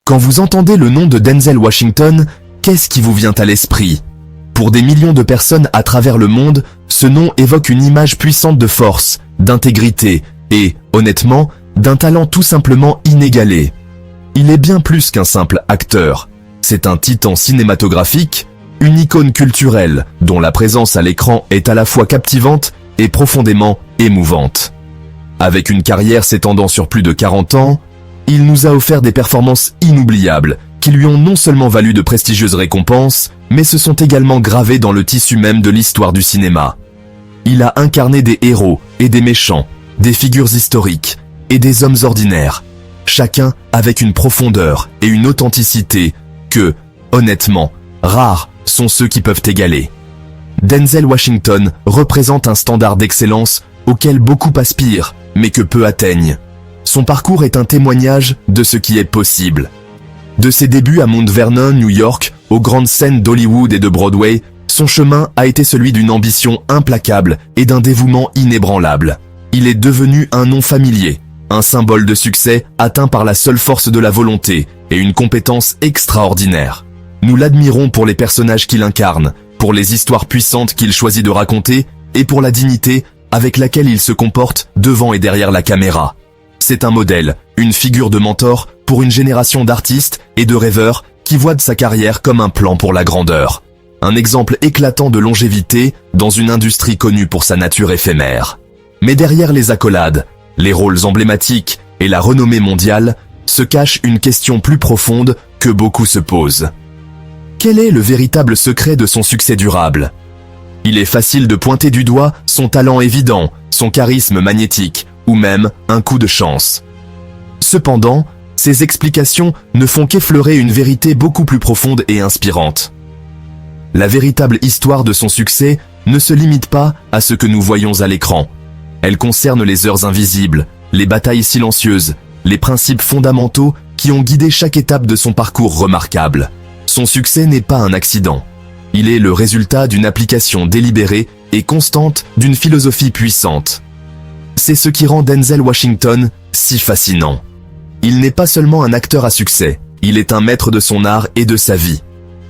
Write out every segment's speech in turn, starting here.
Quand vous entendez le nom de Denzel Washington, qu'est-ce qui vous vient à l'esprit? Pour des millions de personnes à travers le monde, ce nom évoque une image puissante de force, d'intégrité et, honnêtement, d'un talent tout simplement inégalé. Il est bien plus qu'un simple acteur. C'est un titan cinématographique, une icône culturelle dont la présence à l'écran est à la fois captivante et profondément émouvante. Avec une carrière s'étendant sur plus de 40 ans, il nous a offert des performances inoubliables qui lui ont non seulement valu de prestigieuses récompenses, mais se sont également gravées dans le tissu même de l'histoire du cinéma. Il a incarné des héros et des méchants, des figures historiques et des hommes ordinaires, chacun avec une profondeur et une authenticité que, honnêtement, rares sont ceux qui peuvent égaler. Denzel Washington représente un standard d'excellence auquel beaucoup aspirent, mais que peu atteignent. Son parcours est un témoignage de ce qui est possible. De ses débuts à Mount Vernon, New York, aux grandes scènes d'Hollywood et de Broadway, son chemin a été celui d'une ambition implacable et d'un dévouement inébranlable. Il est devenu un nom familier, un symbole de succès atteint par la seule force de la volonté et une compétence extraordinaire. Nous l'admirons pour les personnages qu'il incarne, pour les histoires puissantes qu'il choisit de raconter et pour la dignité avec laquelle il se comporte devant et derrière la caméra. C'est un modèle, une figure de mentor pour une génération d'artistes et de rêveurs qui voient de sa carrière comme un plan pour la grandeur. Un exemple éclatant de longévité dans une industrie connue pour sa nature éphémère. Mais derrière les accolades, les rôles emblématiques et la renommée mondiale, se cache une question plus profonde que beaucoup se posent. Quel est le véritable secret de son succès durable? Il est facile de pointer du doigt son talent évident, son charisme magnétique, ou même un coup de chance. Cependant, ces explications ne font qu'effleurer une vérité beaucoup plus profonde et inspirante. La véritable histoire de son succès ne se limite pas à ce que nous voyons à l'écran. Elle concerne les heures invisibles, les batailles silencieuses, les principes fondamentaux qui ont guidé chaque étape de son parcours remarquable. Son succès n'est pas un accident. Il est le résultat d'une application délibérée et constante d'une philosophie puissante. C'est ce qui rend Denzel Washington si fascinant. Il n'est pas seulement un acteur à succès, il est un maître de son art et de sa vie.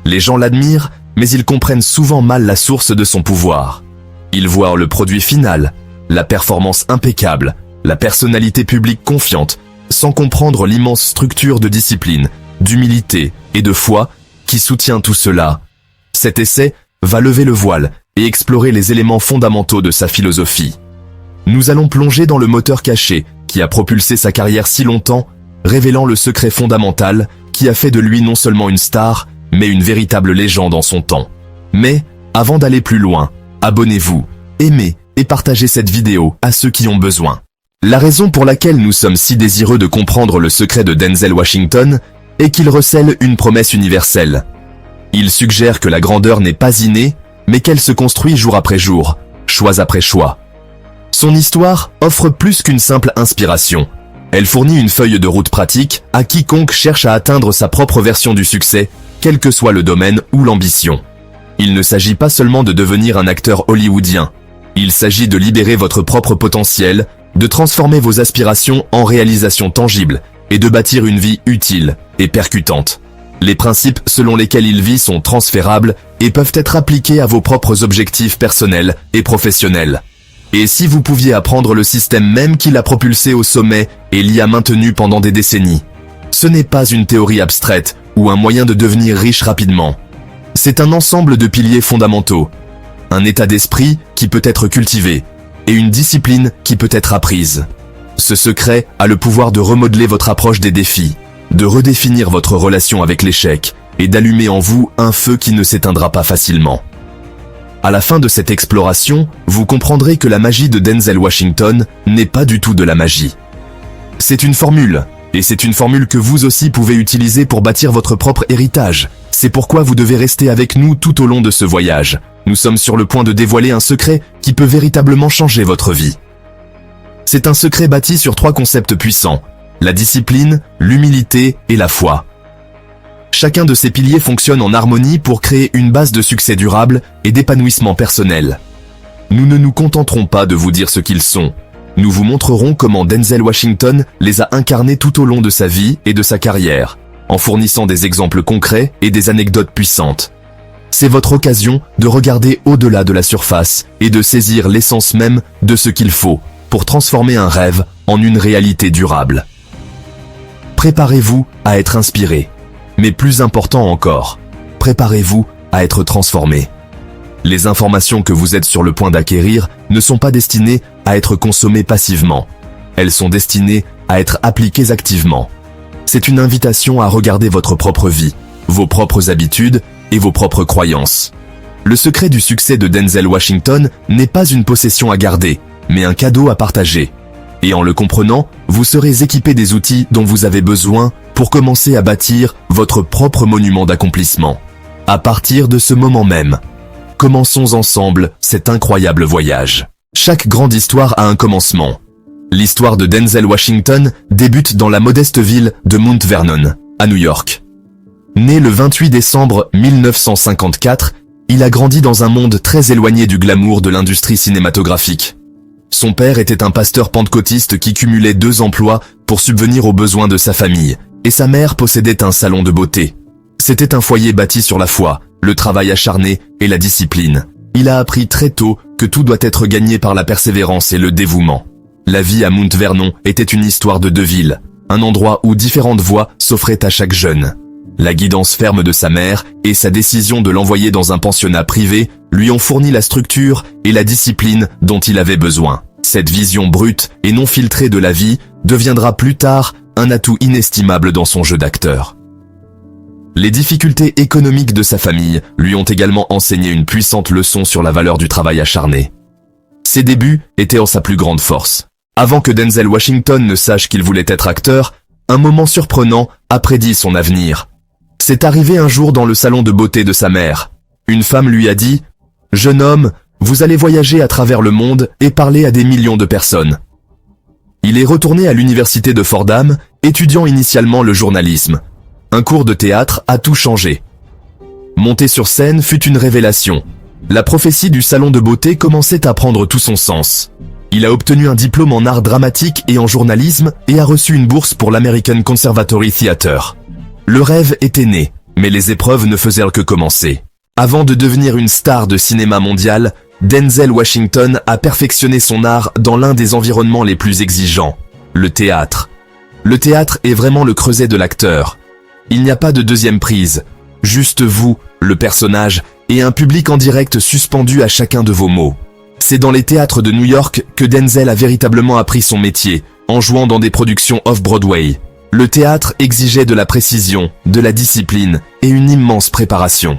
Les gens l'admirent, mais ils comprennent souvent mal la source de son pouvoir. Ils voient le produit final, la performance impeccable, la personnalité publique confiante, sans comprendre l'immense structure de discipline, d'humilité et de foi qui soutient tout cela. Cet essai va lever le voile et explorer les éléments fondamentaux de sa philosophie. Nous allons plonger dans le moteur caché qui a propulsé sa carrière si longtemps, révélant le secret fondamental qui a fait de lui non seulement une star, mais une véritable légende en son temps. Mais, avant d'aller plus loin, abonnez-vous, aimez et partagez cette vidéo à ceux qui ont besoin. La raison pour laquelle nous sommes si désireux de comprendre le secret de Denzel Washington est qu'il recèle une promesse universelle. Il suggère que la grandeur n'est pas innée, mais qu'elle se construit jour après jour, choix après choix. Son histoire offre plus qu'une simple inspiration. Elle fournit une feuille de route pratique à quiconque cherche à atteindre sa propre version du succès, quel que soit le domaine ou l'ambition. Il ne s'agit pas seulement de devenir un acteur hollywoodien. Il s'agit de libérer votre propre potentiel, de transformer vos aspirations en réalisations tangibles et de bâtir une vie utile et percutante. Les principes selon lesquels il vit sont transférables et peuvent être appliqués à vos propres objectifs personnels et professionnels. Et si vous pouviez apprendre le système même qui l'a propulsé au sommet et l'y a maintenu pendant des décennies? Ce n'est pas une théorie abstraite ou un moyen de devenir riche rapidement. C'est un ensemble de piliers fondamentaux, un état d'esprit qui peut être cultivé et une discipline qui peut être apprise. Ce secret a le pouvoir de remodeler votre approche des défis, de redéfinir votre relation avec l'échec et d'allumer en vous un feu qui ne s'éteindra pas facilement. À la fin de cette exploration, vous comprendrez que la magie de Denzel Washington n'est pas du tout de la magie. C'est une formule, et c'est une formule que vous aussi pouvez utiliser pour bâtir votre propre héritage. C'est pourquoi vous devez rester avec nous tout au long de ce voyage. Nous sommes sur le point de dévoiler un secret qui peut véritablement changer votre vie. C'est un secret bâti sur 3 concepts puissants: la discipline, l'humilité et la foi. Chacun de ces piliers fonctionne en harmonie pour créer une base de succès durable et d'épanouissement personnel. Nous ne nous contenterons pas de vous dire ce qu'ils sont. Nous vous montrerons comment Denzel Washington les a incarnés tout au long de sa vie et de sa carrière. en fournissant des exemples concrets et des anecdotes puissantes. C'est votre occasion de regarder au-delà de la surface et de saisir l'essence même de ce qu'il faut pour transformer un rêve en une réalité durable. Préparez-vous à être inspiré, mais plus important encore, préparez-vous à être transformé. Les informations que vous êtes sur le point d'acquérir ne sont pas destinées à être consommées passivement. Elles sont destinées à être appliquées activement. C'est une invitation à regarder votre propre vie, vos propres habitudes et vos propres croyances. Le secret du succès de Denzel Washington n'est pas une possession à garder, mais un cadeau à partager. Et en le comprenant, vous serez équipé des outils dont vous avez besoin pour commencer à bâtir votre propre monument d'accomplissement. À partir de ce moment même, commençons ensemble cet incroyable voyage. Chaque grande histoire a un commencement. L'histoire de Denzel Washington débute dans la modeste ville de Mount Vernon, à New York. Né le 28 décembre 1954, il a grandi dans un monde très éloigné du glamour de l'industrie cinématographique. Son père était un pasteur pentecôtiste qui cumulait 2 emplois pour subvenir aux besoins de sa famille, et sa mère possédait un salon de beauté. C'était un foyer bâti sur la foi, le travail acharné et la discipline. Il a appris très tôt que tout doit être gagné par la persévérance et le dévouement. La vie à Mount Vernon était une histoire de 2 villes, un endroit où différentes voies s'offraient à chaque jeune. La guidance ferme de sa mère et sa décision de l'envoyer dans un pensionnat privé lui ont fourni la structure et la discipline dont il avait besoin. Cette vision brute et non filtrée de la vie deviendra plus tard un atout inestimable dans son jeu d'acteur. Les difficultés économiques de sa famille lui ont également enseigné une puissante leçon sur la valeur du travail acharné. Ses débuts étaient en sa plus grande force. Avant que Denzel Washington ne sache qu'il voulait être acteur, un moment surprenant a prédit son avenir. C'est arrivé un jour dans le salon de beauté de sa mère. Une femme lui a dit « Jeune homme, vous allez voyager à travers le monde et parler à des millions de personnes. » Il est retourné à l'université de Fordham, étudiant initialement le journalisme. Un cours de théâtre a tout changé. Monter sur scène fut une révélation. La prophétie du salon de beauté commençait à prendre tout son sens. Il a obtenu un diplôme en art dramatique et en journalisme et a reçu une bourse pour l'American Conservatory Theatre. Le rêve était né, mais les épreuves ne faisaient que commencer. Avant de devenir une star de cinéma mondial, Denzel Washington a perfectionné son art dans l'un des environnements les plus exigeants, le théâtre. Le théâtre est vraiment le creuset de l'acteur. Il n'y a pas de deuxième prise, juste vous, le personnage, et un public en direct suspendu à chacun de vos mots. C'est dans les théâtres de New York que Denzel a véritablement appris son métier, en jouant dans des productions off-Broadway. Le théâtre exigeait de la précision, de la discipline et une immense préparation.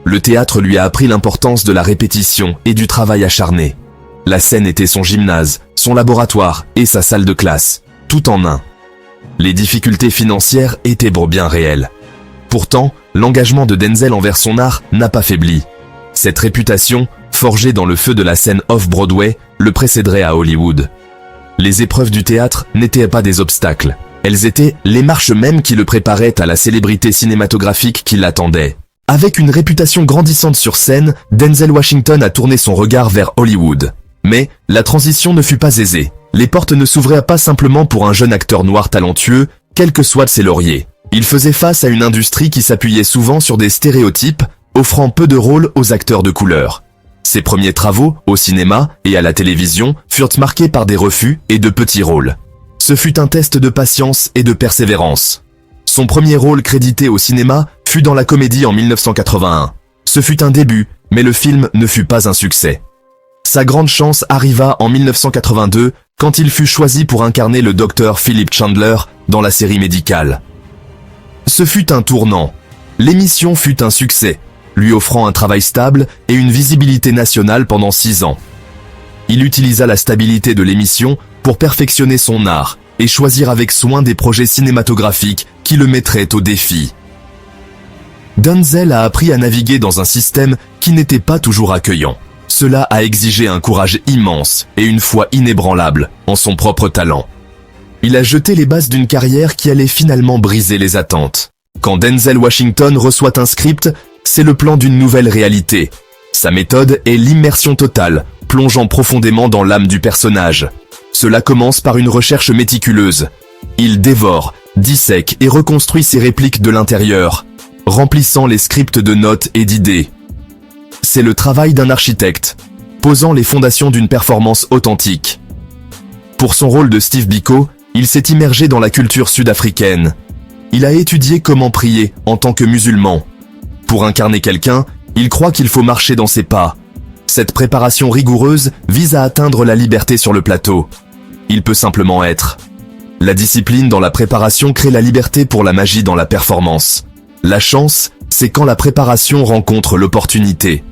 Le théâtre lui a appris l'importance de la répétition et du travail acharné. La scène était son gymnase, son laboratoire et sa salle de classe, tout en un. Les difficultés financières étaient bien réelles. Pourtant, l'engagement de Denzel envers son art n'a pas faibli. Cette réputation, forgée dans le feu de la scène off-Broadway, le précéderait à Hollywood. Les épreuves du théâtre n'étaient pas des obstacles. Elles étaient les marches mêmes qui le préparaient à la célébrité cinématographique qui l'attendait. Avec une réputation grandissante sur scène, Denzel Washington a tourné son regard vers Hollywood. Mais la transition ne fut pas aisée. Les portes ne s'ouvraient pas simplement pour un jeune acteur noir talentueux, quels que soient ses lauriers. Il faisait face à une industrie qui s'appuyait souvent sur des stéréotypes, offrant peu de rôles aux acteurs de couleur. Ses premiers travaux, au cinéma et à la télévision, furent marqués par des refus et de petits rôles. Ce fut un test de patience et de persévérance. Son premier rôle crédité au cinéma fut dans la comédie en 1981. Ce fut un début, mais le film ne fut pas un succès. Sa grande chance arriva en 1982, quand il fut choisi pour incarner le docteur Philip Chandler dans la série médicale. Ce fut un tournant. L'émission fut un succès, lui offrant un travail stable et une visibilité nationale pendant 6 ans. Il utilisa la stabilité de l'émission pour perfectionner son art et choisir avec soin des projets cinématographiques qui le mettraient au défi. Denzel a appris à naviguer dans un système qui n'était pas toujours accueillant. Cela a exigé un courage immense et une foi inébranlable en son propre talent. Il a jeté les bases d'une carrière qui allait finalement briser les attentes. Quand Denzel Washington reçoit un script, c'est le plan d'une nouvelle réalité. Sa méthode est l'immersion totale, plongeant profondément dans l'âme du personnage. Cela commence par une recherche méticuleuse. Il dévore dissèque et reconstruit ses répliques de l'intérieur, remplissant les scripts de notes et d'idées. C'est le travail d'un architecte, posant les fondations d'une performance authentique. Pour son rôle de Steve Biko, il s'est immergé dans la culture sud-africaine. Il a étudié comment prier en tant que musulman. Pour incarner quelqu'un, il croit qu'il faut marcher dans ses pas. Cette préparation rigoureuse vise à atteindre la liberté sur le plateau. Il peut simplement être. La discipline dans la préparation crée la liberté pour la magie dans la performance. La chance, c'est quand la préparation rencontre l'opportunité.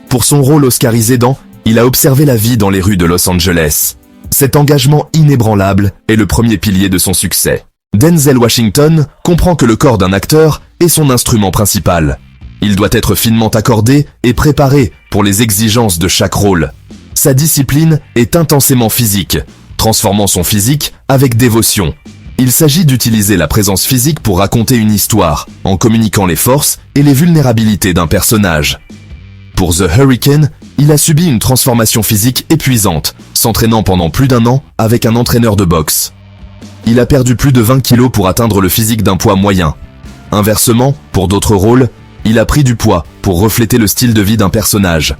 Pour son rôle oscarisé dans Il a observé la vie dans les rues de Los Angeles. Cet engagement inébranlable est le premier pilier de son succès. Denzel Washington comprend que le corps d'un acteur est son instrument principal. Il doit être finement accordé et préparé pour les exigences de chaque rôle. Sa discipline est intensément physique, transformant son physique avec dévotion. Il s'agit d'utiliser la présence physique pour raconter une histoire, en communiquant les forces et les vulnérabilités d'un personnage. Pour The Hurricane, il a subi une transformation physique épuisante, s'entraînant pendant plus d'1 an avec un entraîneur de boxe. Il a perdu plus de 20 kilos pour atteindre le physique d'un poids moyen. Inversement, pour d'autres rôles, il a pris du poids pour refléter le style de vie d'un personnage.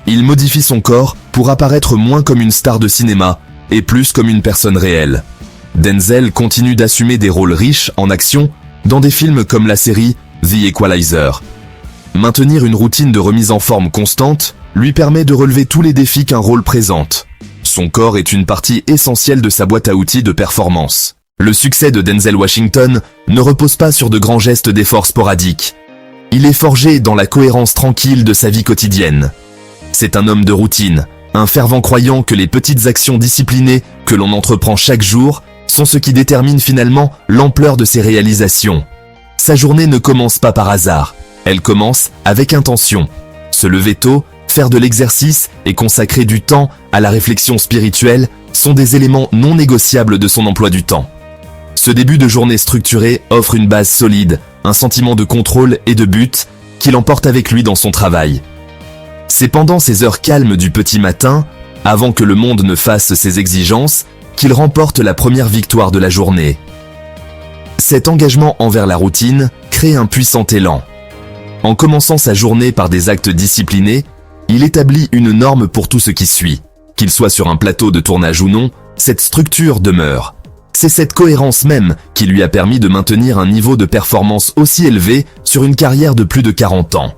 Il modifie son corps pour apparaître moins comme une star de cinéma et plus comme une personne réelle. Denzel continue d'assumer des rôles riches en action dans des films comme la série The Equalizer. Maintenir une routine de remise en forme constante lui permet de relever tous les défis qu'un rôle présente. Son corps est une partie essentielle de sa boîte à outils de performance. Le succès de Denzel Washington ne repose pas sur de grands gestes d'effort sporadiques. Il est forgé dans la cohérence tranquille de sa vie quotidienne. C'est un homme de routine, un fervent croyant que les petites actions disciplinées que l'on entreprend chaque jour sont ce qui détermine finalement l'ampleur de ses réalisations. Sa journée ne commence pas par hasard, elle commence avec intention. Se lever tôt, faire de l'exercice et consacrer du temps à la réflexion spirituelle sont des éléments non négociables de son emploi du temps. Ce début de journée structurée offre une base solide, un sentiment de contrôle et de but qu'il emporte avec lui dans son travail. C'est pendant ces heures calmes du petit matin, avant que le monde ne fasse ses exigences, qu'il remporte la première victoire de la journée. Cet engagement envers la routine crée un puissant élan. En commençant sa journée par des actes disciplinés, il établit une norme pour tout ce qui suit. Qu'il soit sur un plateau de tournage ou non, cette structure demeure. C'est cette cohérence même qui lui a permis de maintenir un niveau de performance aussi élevé sur une carrière de plus de 40 ans.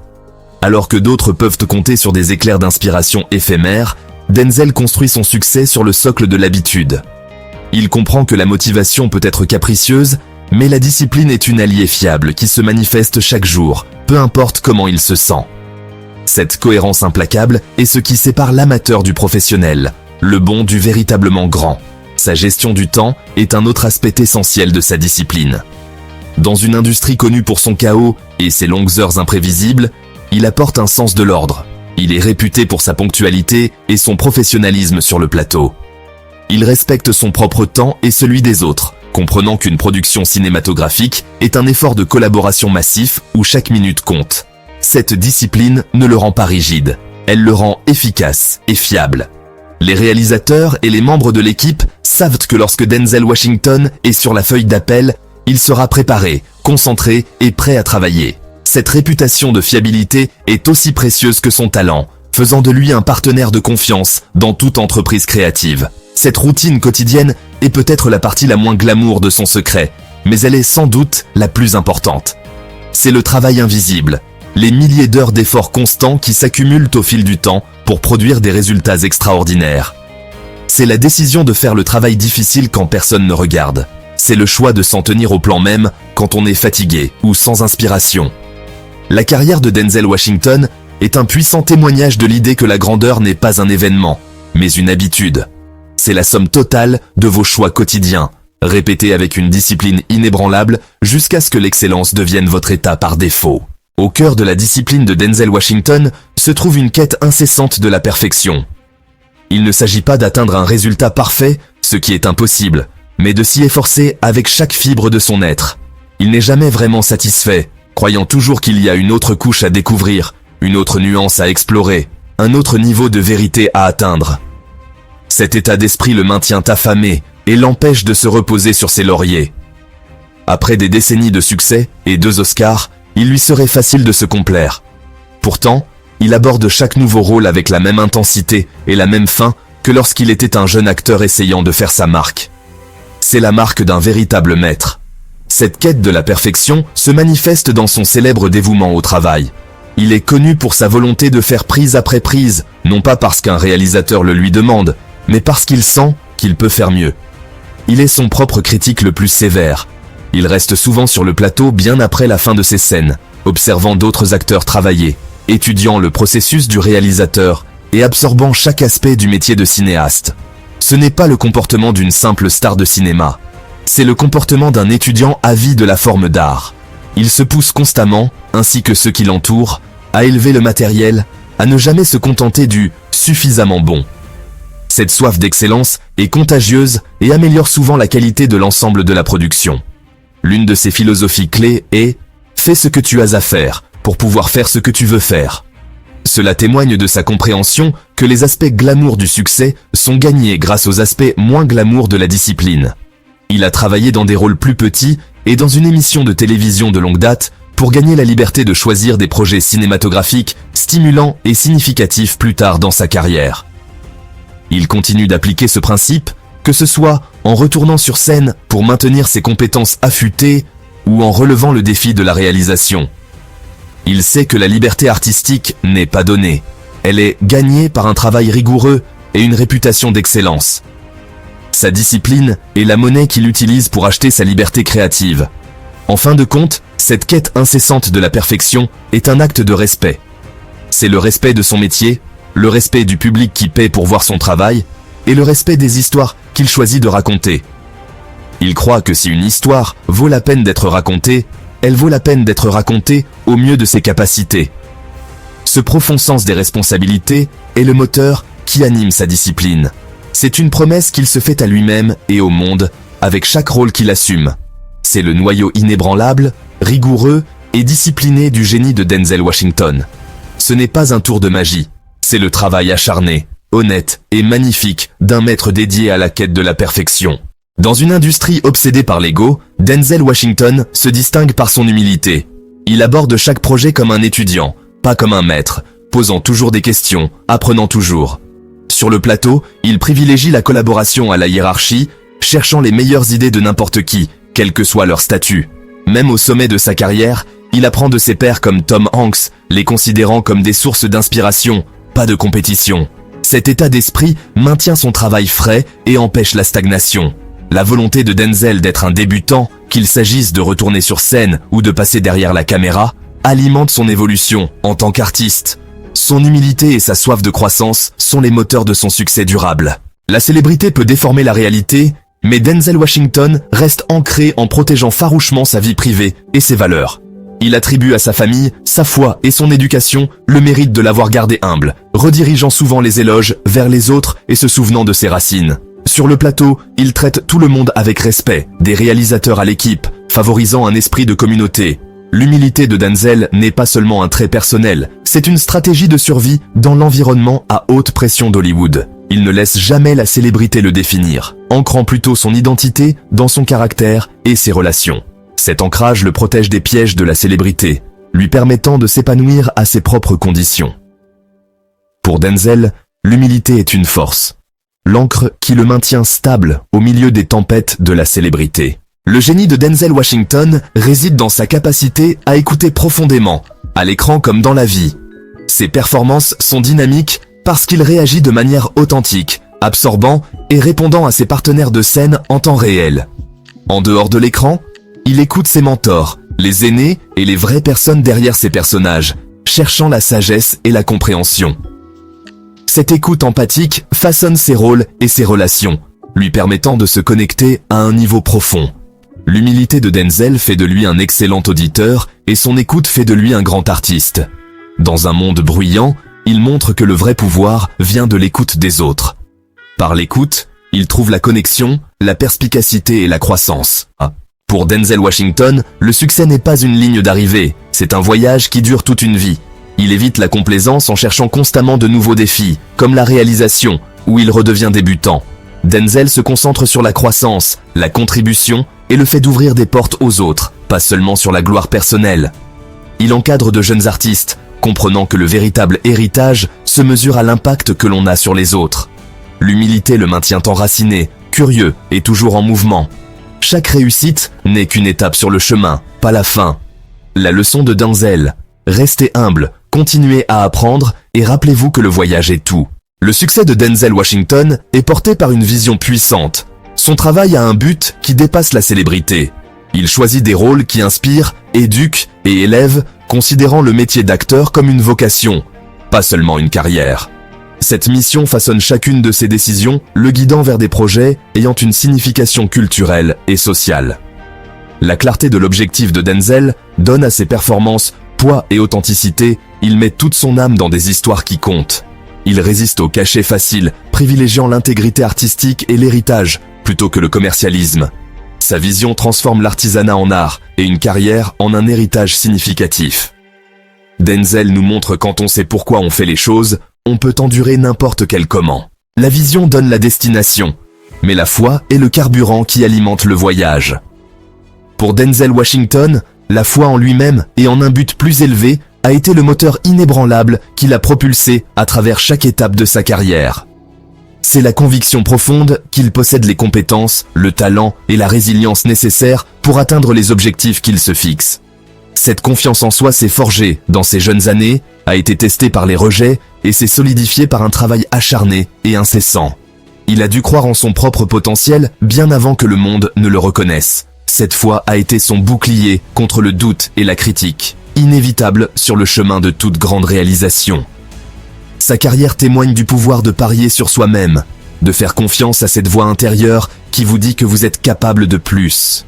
Alors que d'autres peuvent compter sur des éclairs d'inspiration éphémères, Denzel construit son succès sur le socle de l'habitude. Il comprend que la motivation peut être capricieuse, mais la discipline est une alliée fiable qui se manifeste chaque jour, peu importe comment il se sent. Cette cohérence implacable est ce qui sépare l'amateur du professionnel, le bon du véritablement grand. Sa gestion du temps est un autre aspect essentiel de sa discipline. Dans une industrie connue pour son chaos et ses longues heures imprévisibles, il apporte un sens de l'ordre. Il est réputé pour sa ponctualité et son professionnalisme sur le plateau. Il respecte son propre temps et celui des autres, comprenant qu'une production cinématographique est un effort de collaboration massif où chaque minute compte. Cette discipline ne le rend pas rigide, elle le rend efficace et fiable. Les réalisateurs et les membres de l'équipe savent que lorsque Denzel Washington est sur la feuille d'appel, il sera préparé, concentré et prêt à travailler. Cette réputation de fiabilité est aussi précieuse que son talent, faisant de lui un partenaire de confiance dans toute entreprise créative. Cette routine quotidienne est peut-être la partie la moins glamour de son secret, mais elle est sans doute la plus importante. C'est le travail invisible, les milliers d'heures d'efforts constants qui s'accumulent au fil du temps pour produire des résultats extraordinaires. C'est la décision de faire le travail difficile quand personne ne regarde. C'est le choix de s'en tenir au plan même quand on est fatigué ou sans inspiration. La carrière de Denzel Washington est un puissant témoignage de l'idée que la grandeur n'est pas un événement, mais une habitude. C'est la somme totale de vos choix quotidiens, répétés avec une discipline inébranlable jusqu'à ce que l'excellence devienne votre état par défaut. Au cœur de la discipline de Denzel Washington se trouve une quête incessante de la perfection. Il ne s'agit pas d'atteindre un résultat parfait, ce qui est impossible, mais de s'y efforcer avec chaque fibre de son être. Il n'est jamais vraiment satisfait, croyant toujours qu'il y a une autre couche à découvrir, une autre nuance à explorer, un autre niveau de vérité à atteindre. Cet état d'esprit le maintient affamé et l'empêche de se reposer sur ses lauriers. Après des décennies de succès et 2 Oscars, il lui serait facile de se complaire. Pourtant, il aborde chaque nouveau rôle avec la même intensité et la même faim que lorsqu'il était un jeune acteur essayant de faire sa marque. C'est la marque d'un véritable maître. Cette quête de la perfection se manifeste dans son célèbre dévouement au travail. Il est connu pour sa volonté de faire prise après prise, non pas parce qu'un réalisateur le lui demande, mais parce qu'il sent qu'il peut faire mieux. Il est son propre critique le plus sévère. Il reste souvent sur le plateau bien après la fin de ses scènes, observant d'autres acteurs travailler, étudiant le processus du réalisateur et absorbant chaque aspect du métier de cinéaste. Ce n'est pas le comportement d'une simple star de cinéma. C'est le comportement d'un étudiant avide de la forme d'art. Il se pousse constamment, ainsi que ceux qui l'entourent, à élever le matériel, à ne jamais se contenter du « suffisamment bon ». Cette soif d'excellence est contagieuse et améliore souvent la qualité de l'ensemble de la production. L'une de ses philosophies clés est « fais ce que tu as à faire pour pouvoir faire ce que tu veux faire ». Cela témoigne de sa compréhension que les aspects glamour du succès sont gagnés grâce aux aspects moins glamour de la discipline. Il a travaillé dans des rôles plus petits et dans une émission de télévision de longue date pour gagner la liberté de choisir des projets cinématographiques stimulants et significatifs plus tard dans sa carrière. Il continue d'appliquer ce principe, que ce soit en retournant sur scène pour maintenir ses compétences affûtées ou en relevant le défi de la réalisation. Il sait que la liberté artistique n'est pas donnée. Elle est gagnée par un travail rigoureux et une réputation d'excellence. Sa discipline est la monnaie qu'il utilise pour acheter sa liberté créative. En fin de compte, cette quête incessante de la perfection est un acte de respect. C'est le respect de son métier, le respect du public qui paie pour voir son travail, et le respect des histoires qu'il choisit de raconter. Il croit que si une histoire vaut la peine d'être racontée, elle vaut la peine d'être racontée au mieux de ses capacités. Ce profond sens des responsabilités est le moteur qui anime sa discipline. C'est une promesse qu'il se fait à lui-même et au monde, avec chaque rôle qu'il assume. C'est le noyau inébranlable, rigoureux et discipliné du génie de Denzel Washington. Ce n'est pas un tour de magie, c'est le travail acharné, honnête et magnifique d'un maître dédié à la quête de la perfection. Dans une industrie obsédée par l'ego, Denzel Washington se distingue par son humilité. Il aborde chaque projet comme un étudiant, pas comme un maître, posant toujours des questions, apprenant toujours. Sur le plateau, il privilégie la collaboration à la hiérarchie, cherchant les meilleures idées de n'importe qui, quel que soit leur statut. Même au sommet de sa carrière, il apprend de ses pairs comme Tom Hanks, les considérant comme des sources d'inspiration, pas de compétition. Cet état d'esprit maintient son travail frais et empêche la stagnation. La volonté de Denzel d'être un débutant, qu'il s'agisse de retourner sur scène ou de passer derrière la caméra, alimente son évolution en tant qu'artiste. Son humilité et sa soif de croissance sont les moteurs de son succès durable. La célébrité peut déformer la réalité, mais Denzel Washington reste ancré en protégeant farouchement sa vie privée et ses valeurs. Il attribue à sa famille, sa foi et son éducation le mérite de l'avoir gardé humble, redirigeant souvent les éloges vers les autres et se souvenant de ses racines. Sur le plateau, il traite tout le monde avec respect, des réalisateurs à l'équipe, favorisant un esprit de communauté. L'humilité de Denzel n'est pas seulement un trait personnel, c'est une stratégie de survie dans l'environnement à haute pression d'Hollywood. Il ne laisse jamais la célébrité le définir, ancrant plutôt son identité dans son caractère et ses relations. Cet ancrage le protège des pièges de la célébrité, lui permettant de s'épanouir à ses propres conditions. Pour Denzel, l'humilité est une force. L'encre qui le maintient stable au milieu des tempêtes de la célébrité. Le génie de Denzel Washington réside dans sa capacité à écouter profondément, à l'écran comme dans la vie. Ses performances sont dynamiques parce qu'il réagit de manière authentique, absorbant et répondant à ses partenaires de scène en temps réel. En dehors de l'écran, il écoute ses mentors, les aînés et les vraies personnes derrière ses personnages, cherchant la sagesse et la compréhension. Cette écoute empathique façonne ses rôles et ses relations, lui permettant de se connecter à un niveau profond. L'humilité de Denzel fait de lui un excellent auditeur et son écoute fait de lui un grand artiste. Dans un monde bruyant, il montre que le vrai pouvoir vient de l'écoute des autres. Par l'écoute, il trouve la connexion, la perspicacité et la croissance. Pour Denzel Washington, le succès n'est pas une ligne d'arrivée, c'est un voyage qui dure toute une vie. Il évite la complaisance en cherchant constamment de nouveaux défis, comme la réalisation, où il redevient débutant. Denzel se concentre sur la croissance, la contribution et le fait d'ouvrir des portes aux autres, pas seulement sur la gloire personnelle. Il encadre de jeunes artistes, comprenant que le véritable héritage se mesure à l'impact que l'on a sur les autres. L'humilité le maintient enraciné, curieux et toujours en mouvement. Chaque réussite n'est qu'une étape sur le chemin, pas la fin. La leçon de Denzel: restez humble, continuez à apprendre et rappelez-vous que le voyage est tout. Le succès de Denzel Washington est porté par une vision puissante. Son travail a un but qui dépasse la célébrité. Il choisit des rôles qui inspirent, éduquent et élèvent, considérant le métier d'acteur comme une vocation, pas seulement une carrière. Cette mission façonne chacune de ses décisions, le guidant vers des projets ayant une signification culturelle et sociale. La clarté de l'objectif de Denzel donne à ses performances poids et authenticité. Il met toute son âme dans des histoires qui comptent. Il résiste au cachet facile, privilégiant l'intégrité artistique et l'héritage plutôt que le commercialisme. Sa vision transforme l'artisanat en art et une carrière en un héritage significatif. Denzel nous montre quand on sait pourquoi on fait les choses, on peut endurer n'importe quel comment. La vision donne la destination, mais la foi est le carburant qui alimente le voyage. Pour Denzel Washington, la foi en lui-même et en un but plus élevé a été le moteur inébranlable qui l'a propulsé à travers chaque étape de sa carrière. C'est la conviction profonde qu'il possède les compétences, le talent et la résilience nécessaires pour atteindre les objectifs qu'il se fixe. Cette confiance en soi s'est forgée dans ses jeunes années, a été testée par les rejets et s'est solidifiée par un travail acharné et incessant. Il a dû croire en son propre potentiel bien avant que le monde ne le reconnaisse. Cette foi a été son bouclier contre le doute et la critique, inévitable sur le chemin de toute grande réalisation. Sa carrière témoigne du pouvoir de parier sur soi-même, de faire confiance à cette voix intérieure qui vous dit que vous êtes capable de plus.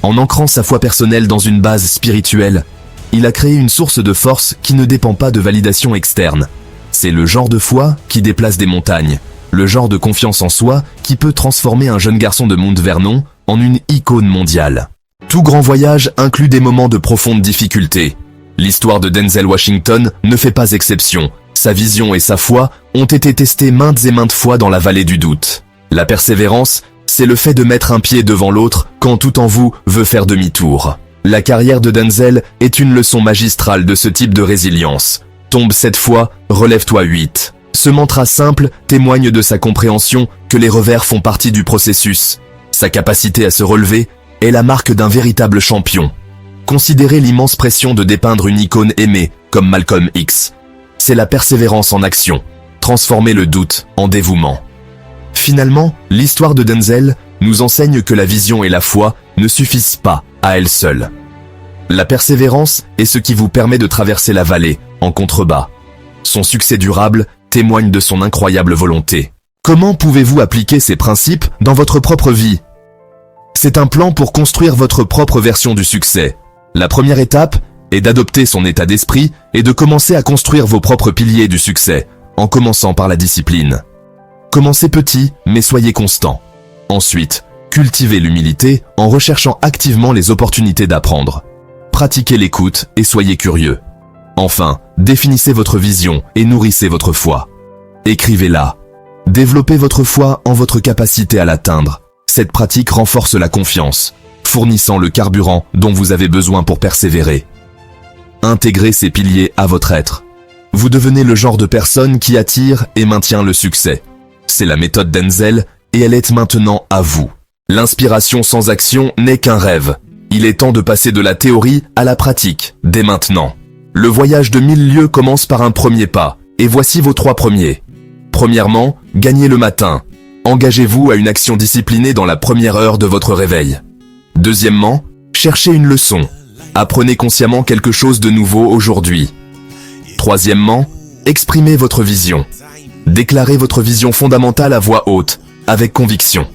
En ancrant sa foi personnelle dans une base spirituelle, il a créé une source de force qui ne dépend pas de validation externe. C'est le genre de foi qui déplace des montagnes, le genre de confiance en soi qui peut transformer un jeune garçon de Mount Vernon en une icône mondiale. Tout grand voyage inclut des moments de profonde difficulté. L'histoire de Denzel Washington ne fait pas exception. Sa vision et sa foi ont été testées maintes et maintes fois dans la vallée du doute. La persévérance, c'est le fait de mettre un pied devant l'autre quand tout en vous veut faire demi-tour. La carrière de Denzel est une leçon magistrale de ce type de résilience. Tombe 7 fois, relève-toi 8. Ce mantra simple témoigne de sa compréhension que les revers font partie du processus. Sa capacité à se relever est la marque d'un véritable champion. Considérez l'immense pression de dépeindre une icône aimée comme Malcolm X. C'est la persévérance en action, transformer le doute en dévouement. Finalement, l'histoire de Denzel nous enseigne que la vision et la foi ne suffisent pas à elles seules. La persévérance est ce qui vous permet de traverser la vallée en contrebas. Son succès durable témoigne de son incroyable volonté. Comment pouvez-vous appliquer ces principes dans votre propre vie? C'est un plan pour construire votre propre version du succès. La première étape est d'adopter son état d'esprit et de commencer à construire vos propres piliers du succès, en commençant par la discipline. Commencez petit, mais soyez constant. Ensuite, cultivez l'humilité en recherchant activement les opportunités d'apprendre. Pratiquez l'écoute et soyez curieux. Enfin, définissez votre vision et nourrissez votre foi. Écrivez-la. Développez votre foi en votre capacité à l'atteindre. Cette pratique renforce la confiance, fournissant le carburant dont vous avez besoin pour persévérer. Intégrez ces piliers à votre être. Vous devenez le genre de personne qui attire et maintient le succès. C'est la méthode Denzel et elle est maintenant à vous. L'inspiration sans action n'est qu'un rêve. Il est temps de passer de la théorie à la pratique, dès maintenant. Le voyage de 1000 lieues commence par un premier pas, et voici vos 3 premiers. Premièrement, gagnez le matin. Engagez-vous à une action disciplinée dans la première heure de votre réveil. Deuxièmement, cherchez une leçon. Apprenez consciemment quelque chose de nouveau aujourd'hui. Troisièmement, exprimez votre vision. Déclarez votre vision fondamentale à voix haute, avec conviction.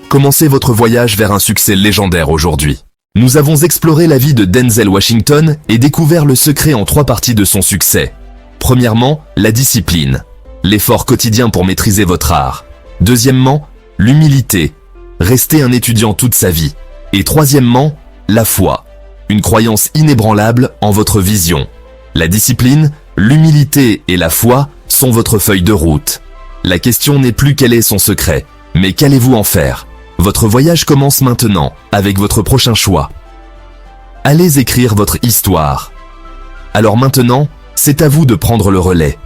Commencez votre voyage vers un succès légendaire aujourd'hui. Nous avons exploré la vie de Denzel Washington et découvert le secret en 3 parties de son succès. Premièrement, la discipline, l'effort quotidien pour maîtriser votre art. Deuxièmement, l'humilité, rester un étudiant toute sa vie. Et troisièmement, la foi, une croyance inébranlable en votre vision. La discipline, l'humilité et la foi sont votre feuille de route. La question n'est plus quel est son secret, mais qu'allez-vous en faire? Votre voyage commence maintenant, avec votre prochain choix. Allez écrire votre histoire. Alors maintenant, c'est à vous de prendre le relais.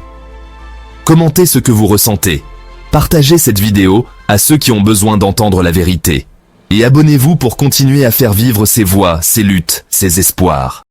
Commentez ce que vous ressentez. Partagez cette vidéo à ceux qui ont besoin d'entendre la vérité. Et abonnez-vous pour continuer à faire vivre ces voix, ces luttes, ces espoirs.